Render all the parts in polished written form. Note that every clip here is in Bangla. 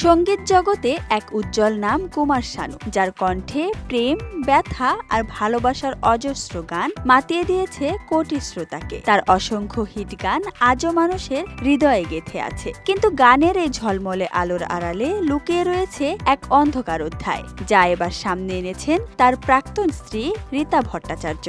সঙ্গীত জগতে এক উজ্জ্বল নাম কুমার শানু, যার কণ্ঠে প্রেম, ব্যথা আর ভালোবাসার অজস্র গান মাতিয়ে দিয়েছে কোটি শ্রোতাকে। তার অসংখ্য হিট গান আজও মানুষের হৃদয়ে গেঁথে আছে। কিন্তু গানের এই ঝলমলে আলোর আড়ালে লুকিয়ে রয়েছে এক অন্ধকার অধ্যায়, যা এবার সামনে এনেছেন তার প্রাক্তন স্ত্রী রীতা ভট্টাচার্য।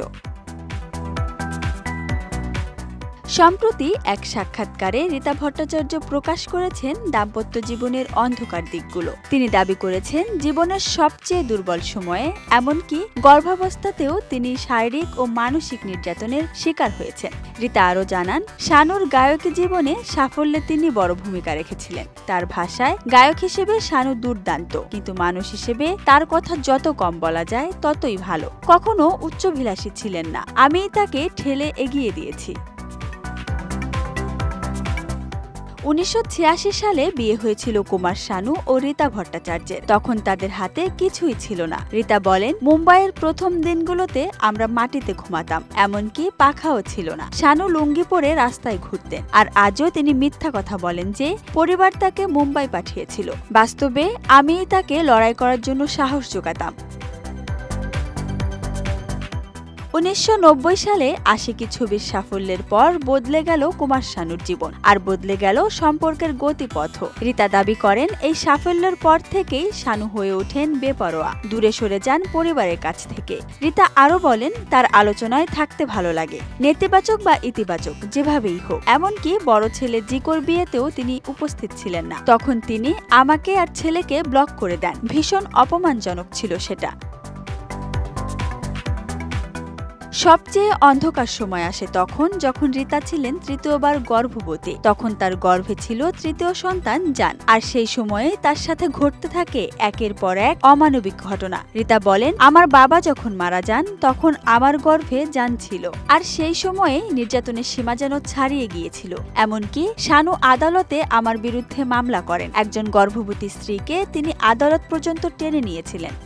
সম্প্রতি এক সাক্ষাৎকারে রীতা ভট্টাচার্য প্রকাশ করেছেন দাম্পত্য জীবনের অন্ধকার দিকগুলো। তিনি দাবি করেছেন, জীবনের সবচেয়ে দুর্বল সময়ে, এমনকি গর্ভাবস্থাতেও তিনি শারীরিক ও মানসিক নির্যাতনের শিকার হয়েছেন। রীতা আরও জানান, শানুর গায়কী জীবনে সাফল্যে তিনি বড় ভূমিকা রেখেছিলেন। তার ভাষায়, গায়ক হিসেবে শানু দুর্দান্ত, কিন্তু মানুষ হিসেবে তার কথা যত কম বলা যায় ততই ভালো। কখনো উচ্চাভিলাষী ছিলেন না, আমিই তাকে ঠেলে এগিয়ে দিয়েছি। 1986 সালে বিয়ে হয়েছিল কুমার শানু ও রীতা ভট্টাচার্যের। তখন তাদের হাতে কিছুই ছিল না। রীতা বলেন, মুম্বাইয়ের প্রথম দিনগুলোতে আমরা মাটিতে ঘুমাতাম, এমনকি পাখাও ছিল না। শানু লুঙ্গি পরে রাস্তায় ঘুরতেন, আর আজও তিনি মিথ্যা কথা বলেন যে পরিবার তাকে মুম্বাই পাঠিয়েছিল। বাস্তবে আমিই তাকে লড়াই করার জন্য সাহস জোগাতাম। 1990 সালে আশিকি ছবির সাফল্যের পর বদলে গেল কুমার শানুর জীবন, আর বদলে গেল সম্পর্কের গতিপথও। রীতা দাবি করেন, এই সাফল্যের পর থেকেই শানু হয়ে ওঠেন বেপরোয়া, দূরে সরে যান পরিবারের কাছ থেকে। রীতা আরও বলেন, তার আলোচনায় থাকতে ভালো লাগে, নেতিবাচক বা ইতিবাচক যেভাবেই হোক। এমনকি বড় ছেলে জিকোর বিয়েতেও তিনি উপস্থিত ছিলেন না। তখন তিনি আমাকে আর ছেলেকে ব্লক করে দেন। ভীষণ অপমানজনক ছিল সেটা। সবচেয়ে অন্ধকার সময় আসে তখন, যখন রীতা ছিলেন তৃতীয়বার গর্ভবতী। তখন তার গর্ভে ছিল তৃতীয় সন্তান জান, আর সেই সময়ে তার সাথে ঘটতে থাকে একের পর এক অমানবিক ঘটনা। রীতা বলেন, আমার বাবা যখন মারা যান তখন আমার গর্ভে জান ছিল, আর সেই সময়ে নির্যাতনের সীমা যেন ছাড়িয়ে গিয়েছিল। এমনকি শানু আদালতে আমার বিরুদ্ধে মামলা করেন। একজন গর্ভবতী স্ত্রীকে তিনি আদালত পর্যন্ত টেনে নিয়েছিলেন।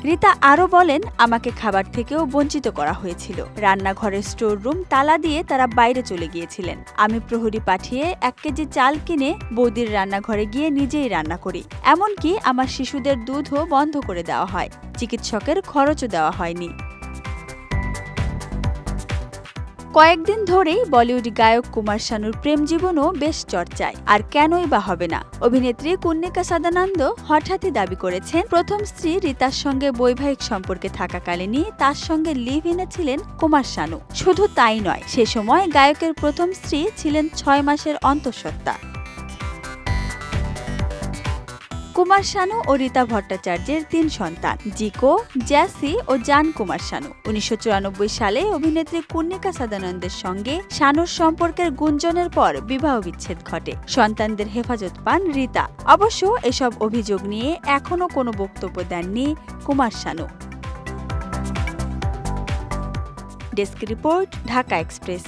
রীতা আরও বলেন, আমাকে খাবার থেকেও বঞ্চিত করা হয়েছিল। রান্নাঘরের স্টোর রুম তালা দিয়ে তারা বাইরে চলে গিয়েছিলেন। আমি প্রহরী পাঠিয়ে 1 কেজি চাল কিনে বৌদির রান্নাঘরে গিয়ে নিজেই রান্না করি। এমনকি আমার শিশুদের দুধও বন্ধ করে দেওয়া হয়। চিকিৎসকের খরচও দেওয়া হয়নি। কয়েকদিন ধরেই বলিউড গায়ক কুমার শানুর প্রেম জীবনও বেশ চর্চায়। আর কেনই বা হবে না? অভিনেত্রী কন্নিকা সাদানন্দ হঠাৎই দাবি করেছেন, প্রথম স্ত্রী রীতার সঙ্গে বৈবাহিক সম্পর্কে থাকাকালীনই তার সঙ্গে লিভ ইনে ছিলেন কুমার শানু। শুধু তাই নয়, সে সময় গায়কের প্রথম স্ত্রী ছিলেন 6 মাসের অন্তঃসত্ত্বা। কুমার শানু ও রীতা ভট্টাচার্যের 3 সন্তান, জিকো, জ্যাসি ও জান কুমার শানু। 1994 সালে অভিনেত্রী কন্নিকা সাদানন্দের সঙ্গে শানুর সম্পর্কের গুঞ্জনের পর বিবাহ বিচ্ছেদ ঘটে। সন্তানদের হেফাজত পান রীতা। অবশ্য এসব অভিযোগ নিয়ে এখনও কোনো বক্তব্য দেননি Kumar Sanu. Desk report, Dhaka express.